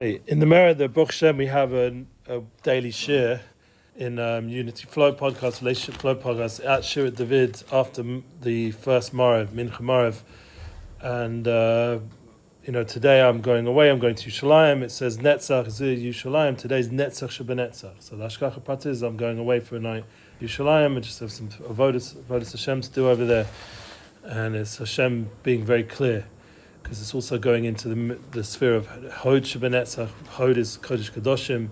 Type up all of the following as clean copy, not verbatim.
In the Merit, the Baruch Hashem, we have a daily shir in Unity Flow podcast, Relationship Flow podcast at Shirat David after the first Marav, Mincha Marav. And, today I'm going away, I'm going to Yerushalayim. It says Netsach Yerushalayim. Today's Netsach ShbNetsach. So the Hashkamas Boker is I'm going away for a night to Yerushalayim and just have some Avodah Hashem to do over there. And it's Hashem being very clear, because it's also going into the sphere of Hod ShbNetsach. Hod is Kodesh Kadoshim.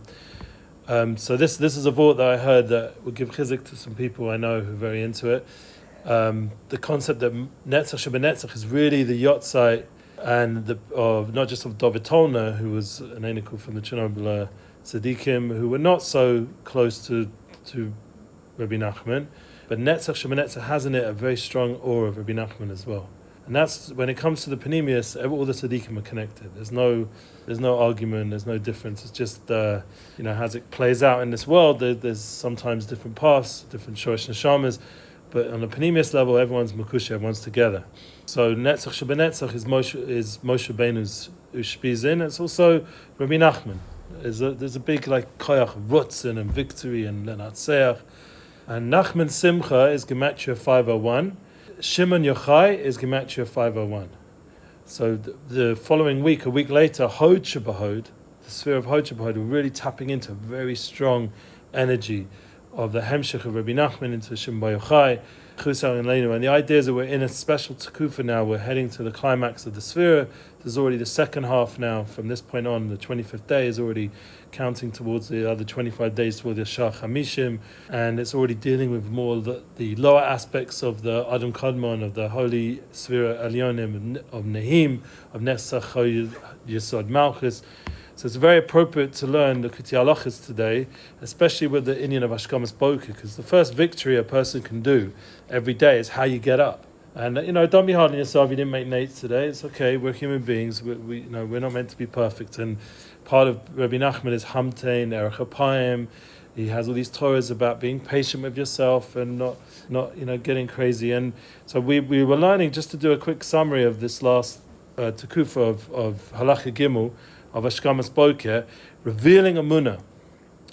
So this is a thought that I heard that will give Chizzuk to some people I know who are very into it. The concept that Netsach ShbNetsach is really the Yahrzeit and of not just of Dovid Tolna, who was an Einikul from the Chernobyl Tzaddikim, who were not so close to Rabbi Nachman, but Netsach ShbNetsach has in it a very strong aura of Rabbi Nachman as well. And that's when it comes to the Panemius, all the Tzaddikim are connected. There's no argument, there's no difference. It's just as it plays out in this world. There's sometimes different paths, different Shoresh Neshamas, but on the Panemius level, everyone's Makusha, everyone's together. So Netsach ShbNetsach is Moshe Rabbeinu's Ushpizin. It's also Rabbi Nachman. There's a big koyach, rutzin and victory and lenatzeach. And Nachman Simcha is Gematria 501. Shimon Yochai is Gematria 501. So the following week, a week later, Hod Shebahod, the sphere of Hod Shebahod, we're really tapping into a very strong energy of the Hemshech of Rabbi Nachman into Shimon Yochai, Chusar and Leinu. And the idea is that we're in a special Tekufa now. We're heading to the climax of the sphere. There's already the second half now. From this point on, the 25th day is already counting towards the other 25 days toward the Shah Chamishim, and it's already dealing with more the lower aspects of the Adam Kadmon, of the holy sphere Elyonim, of Nehim, of Netsach Yesod Malchus. So it's very appropriate to learn the Likutei Halachos today, especially with the Indian of Hashkamas Boker, because the first victory a person can do every day is how you get up. And don't be hard on yourself. You didn't make Nates today. It's okay. We're human beings. We're not meant to be perfect. And part of Rabbi Nachman is Hamtein, Erech Apayim. He has all these Torahs about being patient with yourself and not getting crazy. And so we were learning, just to do a quick summary of this last Tekufa of Halacha Gimel of Hashkamas Boker, revealing Emuna.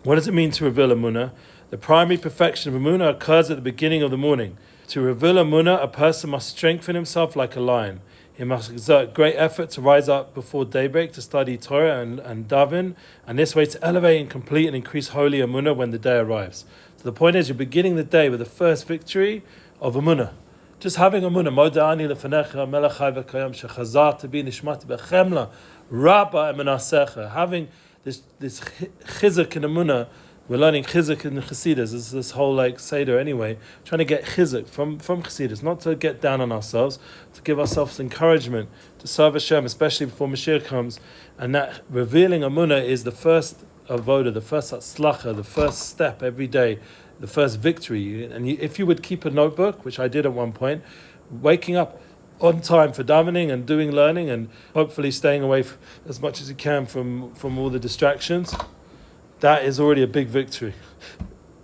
What does it mean to reveal Emuna? The primary perfection of Emuna occurs at the beginning of the morning. To reveal Emuna, a person must strengthen himself like a lion. He must exert great effort to rise up before daybreak to study Torah and Davening, and this way to elevate and complete and increase holy Emuna when the day arrives. So the point is, you're beginning the day with the first victory of Emuna. Just having Emuna, Moda'ani lefanecha melech chai v'kayam shechazarta bi nishmati b'chemla rabba emunasecha. Having this Chizzuk in Emuna. We're learning Chizzuk in the Chassidus. This whole Seder anyway, trying to get Chizzuk from Chassidus, not to get down on ourselves, to give ourselves encouragement to serve Hashem, especially before Mashiach comes. And that revealing Emuna is the first avoda, the first atzlacha, the first step every day, the first victory. And if you would keep a notebook, which I did at one point, waking up on time for davening and doing learning, and hopefully staying away as much as you can from all the distractions, that is already a big victory.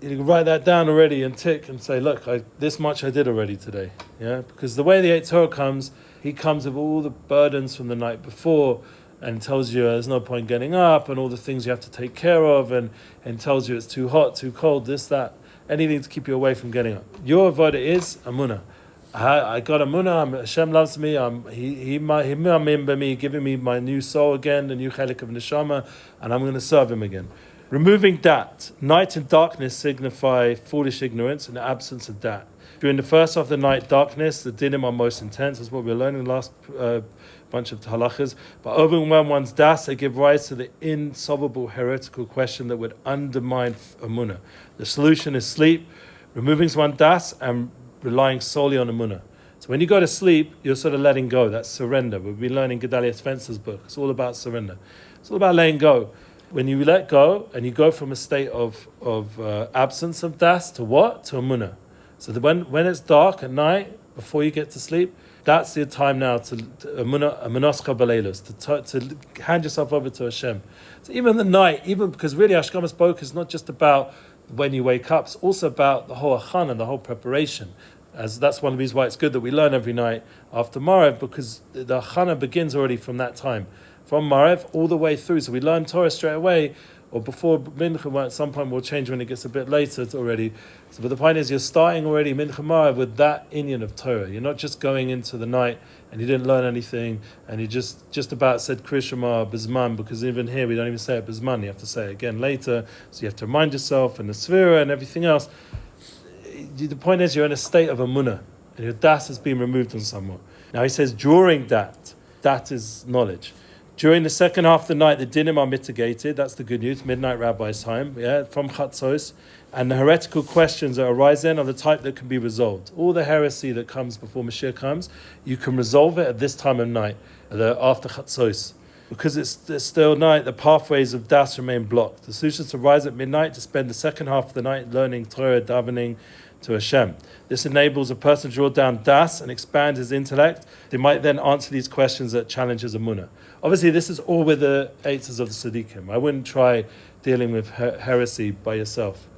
You can write that down already and tick and say, look, this much I did already today. Yeah, because the way the Eight Torah comes, he comes with all the burdens from the night before and tells you there's no point getting up and all the things you have to take care of, and tells you it's too hot, too cold, this, that, anything to keep you away from getting up. Your avodah is Emuna. I got Emuna. Hashem loves me. He remember me, giving me my new soul again, the new chelik of neshama, and I'm going to serve him again. Removing dat. Night and darkness signify foolish ignorance and the absence of dat. During the first half of the night, darkness, the dinim are most intense. That's what we're learning in the last bunch of halachas. But overwhelm one's das, they give rise to the insolvable heretical question that would undermine Emuna. The solution is sleep, removing one's das and relying solely on Emuna. So when you go to sleep, you're sort of letting go. That's surrender. We've been learning Gedale Fenster's book. It's all about surrender. It's all about letting go. When you let go and you go from a state of absence of das to what? To Emuna. So when it's dark at night, before you get to sleep, that's the time now to Emunoscha b'leilus, to hand yourself over to Hashem. So even the night, even because really Hashkamas Boker is not just about when you wake up, it's also about the whole achana, the whole preparation. As that's one of the reasons why it's good that we learn every night after Marav, because the achana begins already from that time. from Marev all the way through. So we learn Torah straight away, or before Mincha. At some point we'll change when it gets a bit later already. So, but the point is, you're starting already Mincha Marev with that inyan of Torah. You're not just going into the night and you didn't learn anything, and you just about said Kriya Shema Bizman, because even here we don't even say it Bizman. You have to say it again later. So you have to remind yourself, and the Sphira and everything else. The point is, you're in a state of Emuna, and your das has been removed on someone. Now he says during that is knowledge. During the second half of the night, the dinim are mitigated. That's the good news. Midnight Rabbi's time, from Chatzos. And the heretical questions that arise then are the type that can be resolved. All the heresy that comes before Mashiach comes, you can resolve it at this time of night, after Chatzos. Because it's still night, the pathways of Das remain blocked. The solution is to rise at midnight to spend the second half of the night learning Torah, Davening to Hashem. This enables a person to draw down Das and expand his intellect. They might then answer these questions that challenge his Emuna. Obviously, this is all with the eitzes of the Tzaddikim. I wouldn't try dealing with heresy by yourself.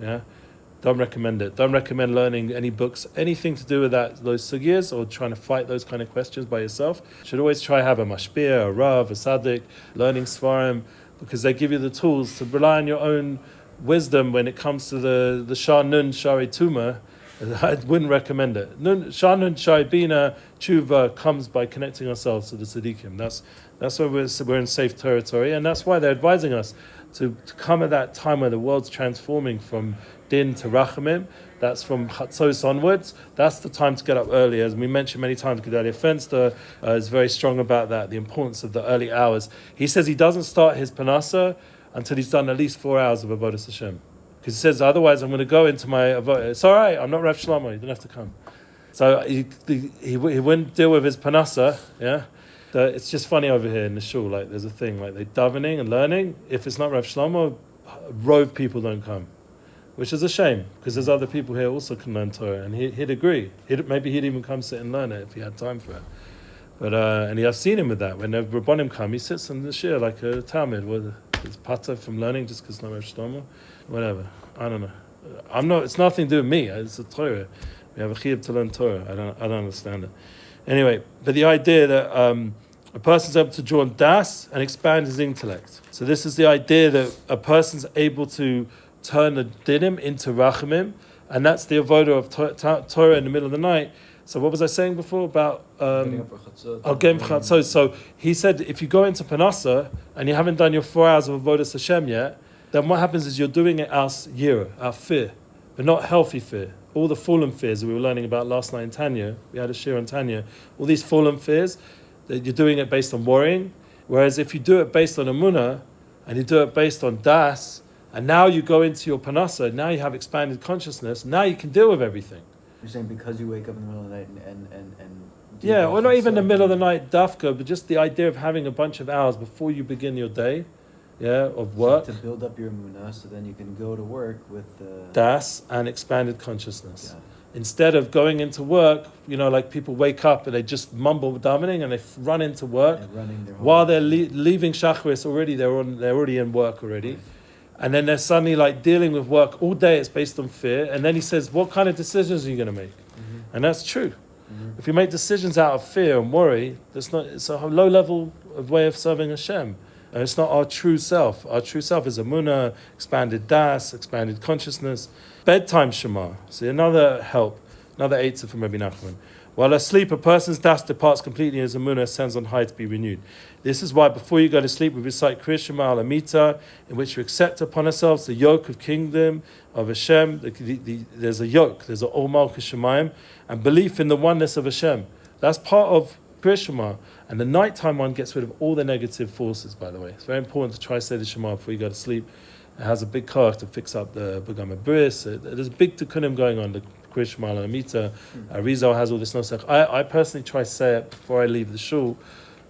Don't recommend it. Don't recommend learning any books, anything to do with those sugyas, or trying to fight those kind of questions by yourself. You should always try have a mashpia, a rav, a tzaddik, learning svarim, because they give you the tools to rely on your own wisdom when it comes to the Shah Nun Shari Tuma. I wouldn't recommend it. Shah Nun Shari Bina Tshuva comes by connecting ourselves to the tzaddikim. That's why we're in safe territory, and that's why they're advising us to come at that time where the world's transforming from din to rachamim. That's from Chatzos onwards. That's the time to get up early. As we mentioned many times, Gedale Fenster is very strong about that, the importance of the early hours. He says he doesn't start his panasa until he's done at least 4 hours of Avodah Hashem. Because he says, otherwise I'm going to go into my Avodah. It's all right, I'm not Rav Shlomo, you don't have to come. So he wouldn't deal with his panasa, It's just funny over here in the shul, like there's a thing, like they davening and learning. If it's not Rav Shlomo, rove people don't come. Which is a shame, because there's other people here also can learn Torah, and he'd agree. Maybe he'd even come sit and learn it if he had time for it. But I've seen him with that. When the Rabbonim come, he sits in the shir like a Talmud with his pata from learning just because it's not Rav Shlomo. Whatever. I don't know. It's nothing to do with me. It's a Torah. We have a chiyuv to learn Torah. I don't understand it. Anyway, but the idea that a person's able to draw on das and expand his intellect. So this is the idea that a person's able to turn the dinim into rachamim, and that's the avodah of Torah in the middle of the night. So what was I saying before about getting for chatzot? So he said if you go into panasa and you haven't done your 4 hours of avodah Hashem yet, then what happens is you're doing it out fear, but not healthy fear. All the fallen fears that we were learning about last night in Tanya, we had a shir on Tanya, all these fallen fears, that you're doing it based on worrying. Whereas if you do it based on Emuna, and you do it based on das, and now you go into your panasa, now you have expanded consciousness, now you can deal with everything. You're saying because you wake up in the middle of the night and yeah, or not even the middle of the night dafka, but just the idea of having a bunch of hours before you begin your day, of work. So to build up your Emuna, so then you can go to work with das and expanded consciousness. Yeah. Instead of going into work, like people wake up and they just mumble davening and they run into work. While they're leaving Shacharis already, they're already in work already. Right. And then they're suddenly like dealing with work all day. It's based on fear. And then he says, what kind of decisions are you going to make? Mm-hmm. And that's true. Mm-hmm. If you make decisions out of fear and worry, it's a low level of way of serving Hashem. And it's not our true self. Our true self is Emuna, expanded das, expanded consciousness. Bedtime Shema. See, another eitzah from Rabbi Nachman. While asleep, a person's das departs completely and his Emuna ascends on high to be renewed. This is why before you go to sleep, we recite Kriya Shema al Amita, in which we accept upon ourselves the yoke of kingdom of Hashem. There's a yoke, there's an Ol Malchus Shemayim, and belief in the oneness of Hashem. That's part of Kriya Shema. And the nighttime one gets rid of all the negative forces, by the way. It's very important to try to say the Shema before you go to sleep. It has a big koach to fix up the Begama Bris. There's a big tikkunim going on, the Kriya Shema al Amita. Rizal has all this Nosach. I personally try to say it before I leave the shul,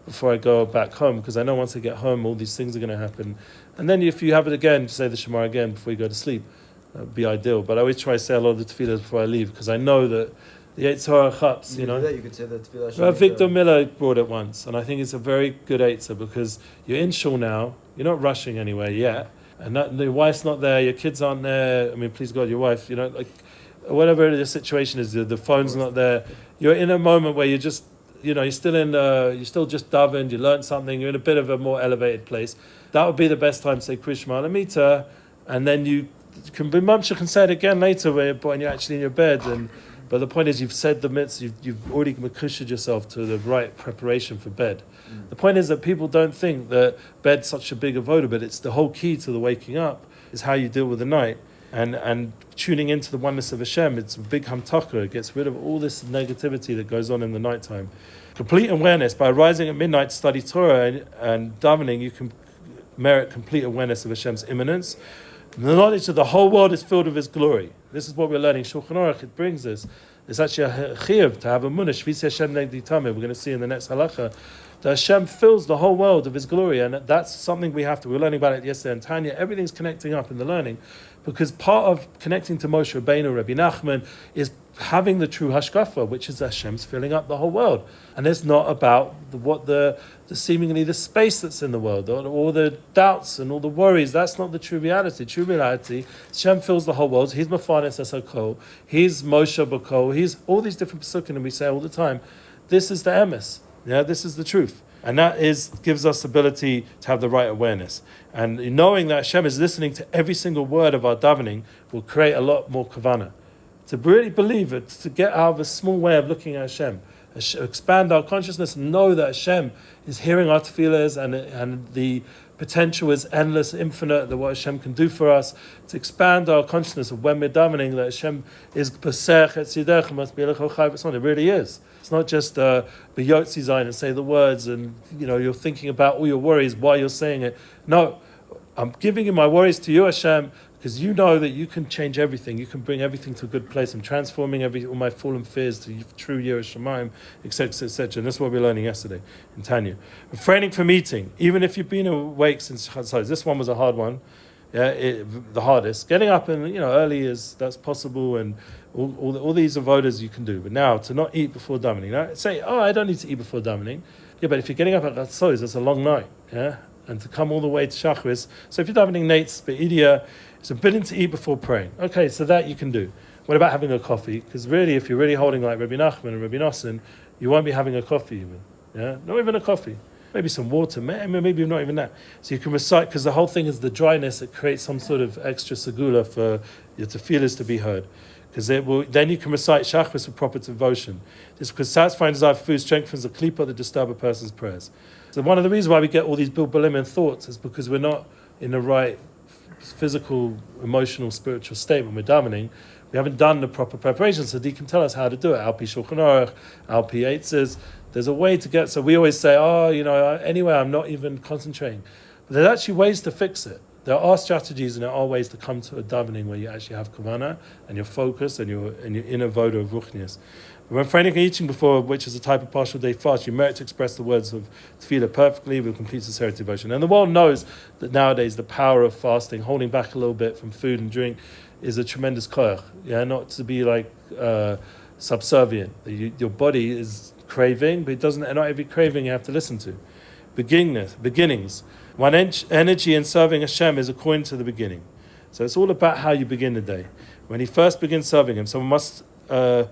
before I go back home, because I know once I get home, all these things are going to happen. And then if you have it again, say the Shema again before you go to sleep. That would be ideal. But I always try to say a lot of the tefillahs before I leave, because I know that the Eitzah Chaps, you could say that tefillah. Victor Miller brought it once, and I think it's a very good Eitzah, because you're in shul now, you're not rushing anywhere yet, and your wife's not there, your kids aren't there. I mean, please God, your wife, whatever the situation is, the phone's not there. You're in a moment where you're just you're still just davened, you learned something, you're in a bit of a more elevated place. That would be the best time to say Kriya Shema Lamita, and then you can be mamshech and say it again later when you're actually in your bed. But the point is, you've said the mitzvah, you've already makushed yourself to the right preparation for bed. The point is that people don't think that bed's such a big avodah, but it's the whole key to the waking up is how you deal with the night. And tuning into the oneness of Hashem, it's a big hamtaka. It gets rid of all this negativity that goes on in the nighttime. Complete awareness. By rising at midnight to study Torah and davening, you can merit complete awareness of Hashem's immanence. The knowledge that the whole world is filled with His glory. This is what we're learning. Shulchan Aruch, it brings us. It's actually a chiyuv to have Emuna. Shirat David Efrat. We're going to see in the next halacha that Hashem fills the whole world of His glory, and that's something we have to. We were learning about it yesterday in Tanya. Everything's connecting up in the learning, because part of connecting to Moshe Rabbeinu, Rabbi Nachman, is having the true hashkafa, which is Hashem's filling up the whole world, and it's not about the seemingly the space that's in the world, or all the doubts and all the worries. That's not the true reality. True reality, Hashem fills the whole world. He's Mafanes Esakol. He's Moshe Bakol. He's all these different pesukim, and we say all the time, this is the emes. Yeah, this is the truth. And that gives us the ability to have the right awareness. And knowing that Hashem is listening to every single word of our davening will create a lot more kavanah. To really believe it, to get out of a small way of looking at Hashem, expand our consciousness and know that Hashem is hearing our tefillahs, and the potential is endless, infinite, that what Hashem can do for us. To expand our consciousness of when we're davening, that Hashem is b'sech et tzidech, must be it really is. It's not just b'yotzi zayin and say the words, and you're thinking about all your worries while you're saying it. No, I'm giving you my worries to you, Hashem, because you know that you can change everything. You can bring everything to a good place. I'm transforming all my fallen fears to true Yiras Shamayim, etc., etc. And that's what we were learning yesterday in Tanya. Refraining from eating, even if you've been awake since Chassidus. This one was a hard one, the hardest. Getting up and early that's possible, and all these avodas you can do. But now to not eat before davening. Now say, I don't need to eat before davening. Yeah, but if you're getting up at Chassidos, that's a long night. Yeah. And to come all the way to Shacharis. So if you're davening Nates, Be'idia, it's forbidden to eat before praying. Okay, so that you can do. What about having a coffee? Because really, if you're really holding like Rabbi Nachman and Rabbi Nosson, you won't be having a coffee even. Yeah, not even a coffee. Maybe some water, maybe not even that. So you can recite, because the whole thing is the dryness. It creates some sort of extra segula for your tefillahs to be heard. Because then you can recite Shacharis with proper devotion. Just because satisfying desire for food strengthens the klipa that disturb a person's prayers. So one of the reasons why we get all these bilbalim and thoughts is because we're not in the right physical, emotional, spiritual state when we're davening. We haven't done the proper preparation, so Tzaddick can tell us how to do it. Al pi Shulchan Aruch, Al pi Eitzes. There's a way to get. So we always say, anyway, I'm not even concentrating. But there's actually ways to fix it. There are strategies and there are ways to come to a davening where you actually have kavanah and you're focused and you're in a voda of ruchnius. But when refraining from eating before, which is a type of partial day fast, you merit to express the words of tefillah perfectly with complete sincerity devotion. And the world knows that nowadays the power of fasting, holding back a little bit from food and drink, is a tremendous koach. Yeah, not to be like subservient. Your body is craving, but not every craving you have to listen to. Beginnings. One energy in serving Hashem is according to the beginning. So it's all about how you begin the day. When he first begins serving Him, someone must, and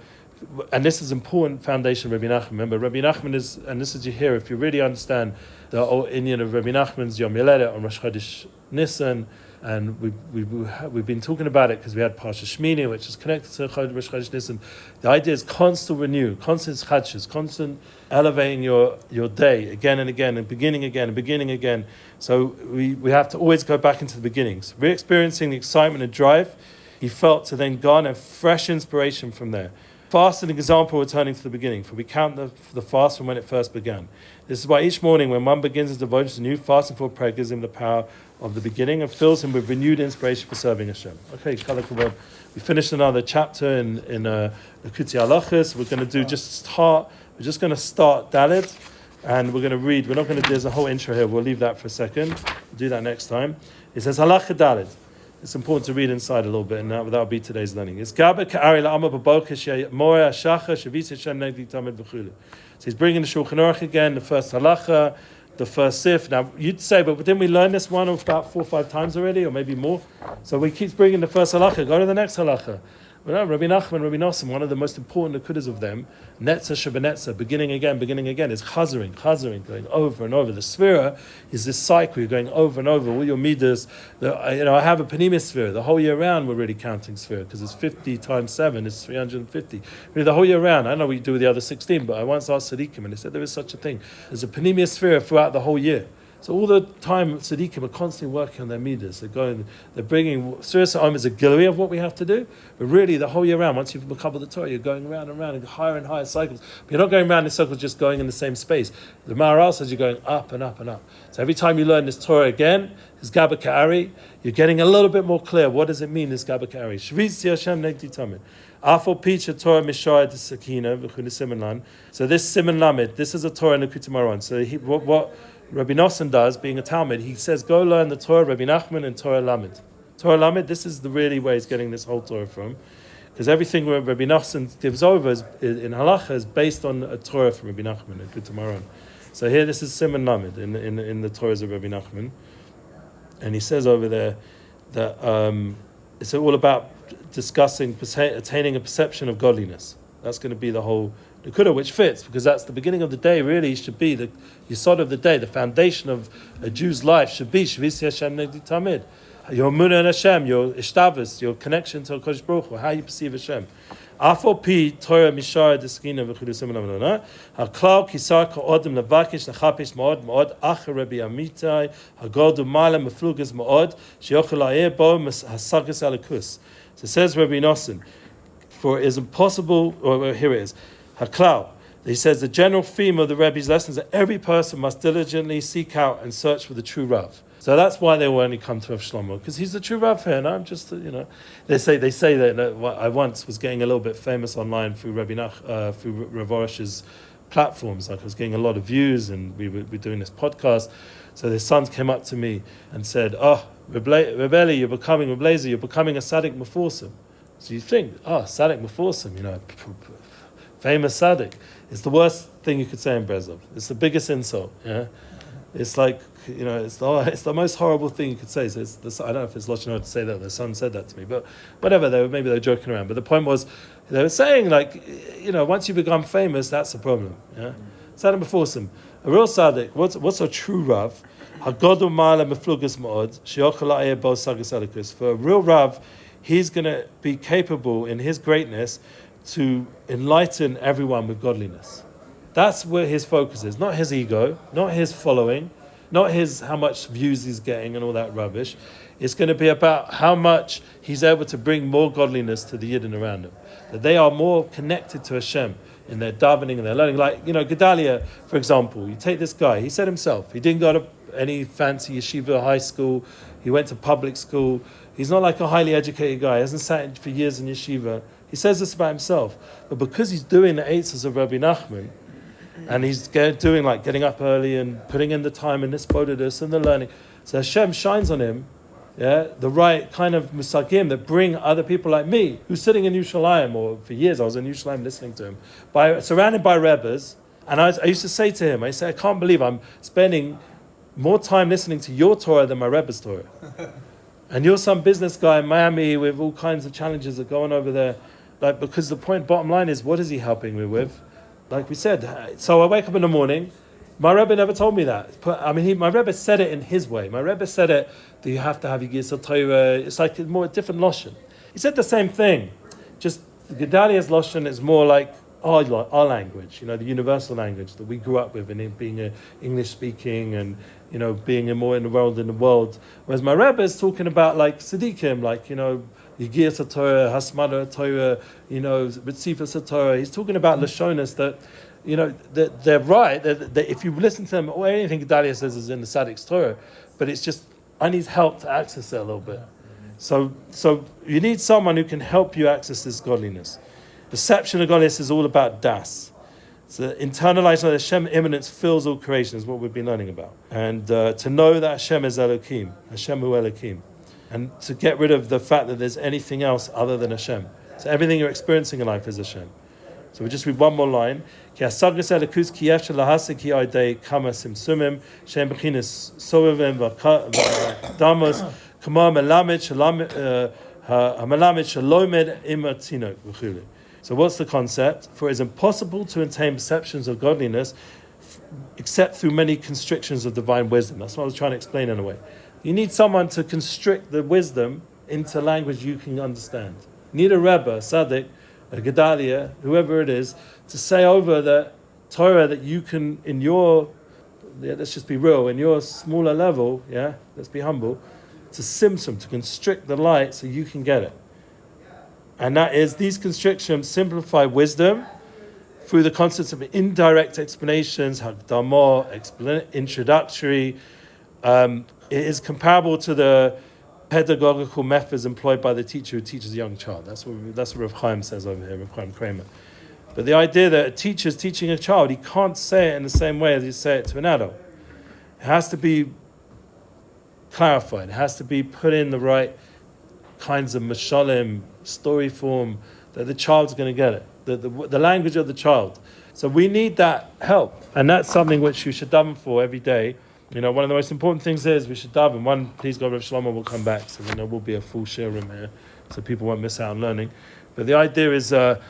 this is important foundation of Rabbi Nachman. Remember, Rabbi Nachman is, and this is you hear, if you really understand the whole Indian of Rabbi Nachman's Yom Yoledet on Rosh Chodesh Nisan, and we've been talking about it because we had Parsha Shmini, which is connected to Rosh Chodesh Nisan. The idea is constant renew, constant chadshus, constant elevating your day again and again, and beginning again. So we have to always go back into the beginnings, re-experiencing the excitement and drive he felt to then garner fresh inspiration from there. Fast an example returning to the beginning, for we count the fast from when it first began. This is why each morning when one begins his devotion to new fasting for prayer gives him the power of the beginning and fills him with renewed inspiration for serving Hashem. Okay, we finished another chapter in Likutei Halachos. We're going to we're just going to start Dalet, and we're going to read. We're not going to. There's a whole intro here. We'll leave that for a second. We'll do that next time. It says Halacha Dalet. It's important to read inside a little bit, and that'll be today's learning. It's Gaber Ka'ari La'ama B'Boker She'Moreh Hashachar She'Vitz Hashem Negdi Tamid V'Chulu. So he's bringing the Shulchan Aruch again, the first halacha, the first sif. Now you'd say, but didn't we learn this one about 4 or 5 times already, or maybe more? So we keep bringing the first halacha. Go to the next halacha. Well, Rabbi Nachman, Rabbi Nosson, one of the most important nekudas of them, Netsach ShbNetsach, beginning again, is chazering, going over and over. The Sphira is this cycle, you're going over and over, all your midas. I have a Panemius Sphira. The whole year round we're really counting Sphira, because it's 50 times 7 is 350. Really, the whole year round, I know we do the other 16, but I once asked Tzaddikim, and they said there is such a thing. There's a Panemius Sphira throughout the whole year. So all the time, Tzaddikim are constantly working on their midas. They're bringing, Surah Om is a gallery of what we have to do, but really the whole year round, once you've become the Torah, you're going round and round in higher and higher cycles. But you're not going round in circles just going in the same space. The Maharal says you're going up and up and up. So every time you learn this Torah again, this Gabba Ka'ari, you're getting a little bit more clear. What does it mean, this Gabba Ka'ari? Shvitzi Hashem Negdi Tamid. Afol Picha Torah Mishayat Sakina V'chuni Siman Lan. So this Siman Lamed, this is a Torah in Likutei Moharan. So what Rabbi Nosson does, being a Talmud, he says, go learn the Torah, Rabbi Nachman, and Torah Lamed. Torah Lamed, this is the really way he's getting this whole Torah from. Because everything Rabbi Nosson gives over in Halacha is based on a Torah from Rabbi Nachman, in Likutei Moharan. So here, this is Siman Lamed in the Torahs of Rabbi Nachman. And he says over there that it's all about discussing, attaining a perception of godliness. That's going to be the whole Nekuda, which fits, because that's the beginning of the day, really should be the Yesod of the day, the foundation of a Jew's life should be Shvisi Hashem Negdi Tamid. Your Emuna in Hashem, your Ishtavus, your connection to HaKadosh Baruch Hu, how you perceive Hashem. Afol pi Torah mishar deskina v'chudusim l'manona. Haklal kisar ka'odim levakish lechapish ma'od acher Rebbe Amitai hagod u'mala meflugas ma'od sheyochel ha'ir bo hasagas alakus. So says Rabbi Nosson, for it is impossible, or here it is, Haklal. He says the general theme of the Rebbe's lessons is that every person must diligently seek out and search for the true Rav. So that's why they will only come to Rav Shlomo, because he's the true Rav here. And I'm just, they say that I once was getting a little bit famous online through through Rav Orish's platforms. Like I was getting a lot of views, and we were doing this podcast. So their sons came up to me and said, "Oh, Rebbe, you're becoming a Tzaddick Meforsim." So you think, Tzaddick Meforsim, famous Tzaddick. It's the worst thing you could say in Brezov. It's the biggest insult. Yeah, it's like it's the most horrible thing you could say. So I don't know if it's Lashon Hara to say that. The son said that to me, but whatever. Maybe they were joking around. But the point was, they were saying once you become famous, that's the problem. Yeah, Tzaddik Meforsim. A real Tzaddik. What's a true Rav? Hagodu Ma'ala Meflugas Ma'od Sheyochel Ha'ir Bo Sagas Elikus. For a real Rav, he's going to be capable in his greatness to enlighten everyone with godliness. That's where his focus is, not his ego, not his following, not his how much views he's getting and all that rubbish. It's going to be about how much he's able to bring more godliness to the Yidden around him. That they are more connected to Hashem in their davening and their learning. Like, Gedale, for example, you take this guy, he said himself, he didn't go to any fancy yeshiva, high school, he went to public school. He's not like a highly educated guy, he hasn't sat for years in yeshiva. He says this about himself, but because he's doing the eitzes of Rabbi Nachman, and he's doing getting up early and putting in the time in this bodidus and the learning, so Hashem shines on him, the right kind of musagim that bring other people like me, who's sitting in Yerushalayim, or for years I was in Yerushalayim listening to him, surrounded by Rebbes, and I used to say to him, I can't believe I'm spending more time listening to your Torah than my Rebbe's Torah. And you're some business guy in Miami with all kinds of challenges that go on over there. Because the bottom line is, what is he helping me with? Like we said, so I wake up in the morning, my Rebbe never told me that. My Rebbe said it in his way. My Rebbe said it, that you have to have Yigis Torah. It's like a more different Lashon. He said the same thing. Just Gedale's Lashon is more like our language, the universal language that we grew up with, and it being English speaking and, being more enrolled in the world. Whereas my Rebbe is talking about Tzaddikim, Yigir Torah, Hasmada Torah, Ritzifas Torah. He's talking about Lashonas that, that they're right. That if you listen to them, or anything Gedale says is in the Tzaddik's Torah, but it's just, I need help to access it a little bit. So you need someone who can help you access this godliness. Perception of godliness is all about das. So internalizing that Hashem immanence fills all creation is what we've been learning about. And to know that Hashem is Elohim, Hashem hu Elohim. And to get rid of the fact that there's anything else other than Hashem. So everything you're experiencing in life is Hashem. So we just read one more line. Ki hasagas elikus ki yefshel lahasik ki aydei kama simsumim shem bechinas sovavim v'damos kama melamed So what's the concept? For it is impossible to attain perceptions of godliness except through many constrictions of divine wisdom. That's what I was trying to explain in a way. You need someone to constrict the wisdom into language you can understand. You need a Rebbe, a Tzaddick, a Gedale, whoever it is, to say over the Torah that you can, in your, let's just be real, in your smaller level, let's be humble, to simsum, to constrict the light so you can get it. And that is, these constrictions simplify wisdom through the concepts of indirect explanations, hakdamah, introductory. It is comparable to the pedagogical methods employed by the teacher who teaches a young child. That's what Rav Chaim says over here, Rav Chaim Kramer. But the idea that a teacher is teaching a child, he can't say it in the same way as you say it to an adult. It has to be clarified. It has to be put in the right kinds of mashalim, story form, that the child's going to get it. The language of the child. So we need that help. And that's something which you should daven for every day. One of the most important things is we should daven. One, please God, Rav Shlomo will come back, so there will be a full share room here, so people won't miss out on learning. But the idea is that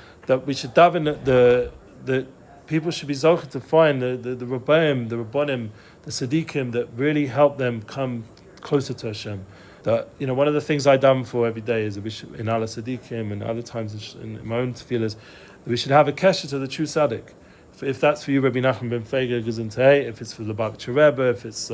we should daven the people should be zocher to find the Rebbeim, the Rabbonim, the Tzaddikim that really help them come closer to Hashem. That one of the things I daven for every day is that we should, in Allah Tzaddikim and other times in my own tefillahs, that we should have a kesher to the true Tzaddik. If that's for you, Rabbi Nachman ben Feiger Gesundheit, if it's for the Bakcher Rebbe, if it's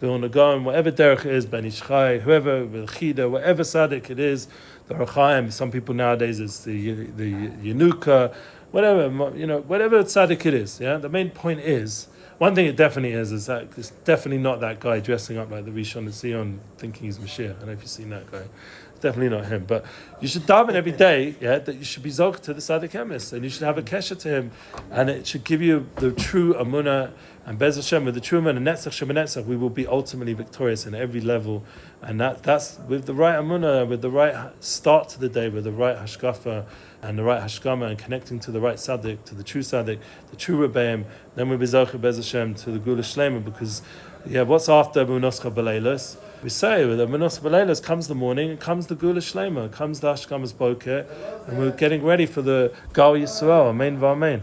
Vilna Gaon, whatever derech it is, Ben Ish Chai, whoever, Chida, whatever Tzaddik it is, the Rachaim, some people nowadays it's the Yenuka, whatever, whatever Tzaddik it is. The main point is, one thing it definitely is that it's definitely not that guy dressing up like the Rishon LeZion thinking he's Mashiach. I don't know if you've seen that guy. It's definitely not him. But you should daven every day, that you should be zog to the Tzaddik Emes, and you should have a kesher to him, and it should give you the true Emuna, and Bez Hashem, with the true Emuna, Netsach ShbNetsach, we will be ultimately victorious in every level. And that's with the right Emuna, with the right start to the day, with the right Hashkafa, and the right Hashkama, and connecting to the right Tzaddik, to the true Tzaddik, the true Rebbeim, then we'll be zocher Bez Hashem to the Gula Shlema, because what's after Munoscha Beleilos? We say with the Munoscha Beleilos comes the morning, and comes the Gula Shlema, comes the Hashkamas Boker, and we're getting ready for the Gal Yisrael. Amen v'amen.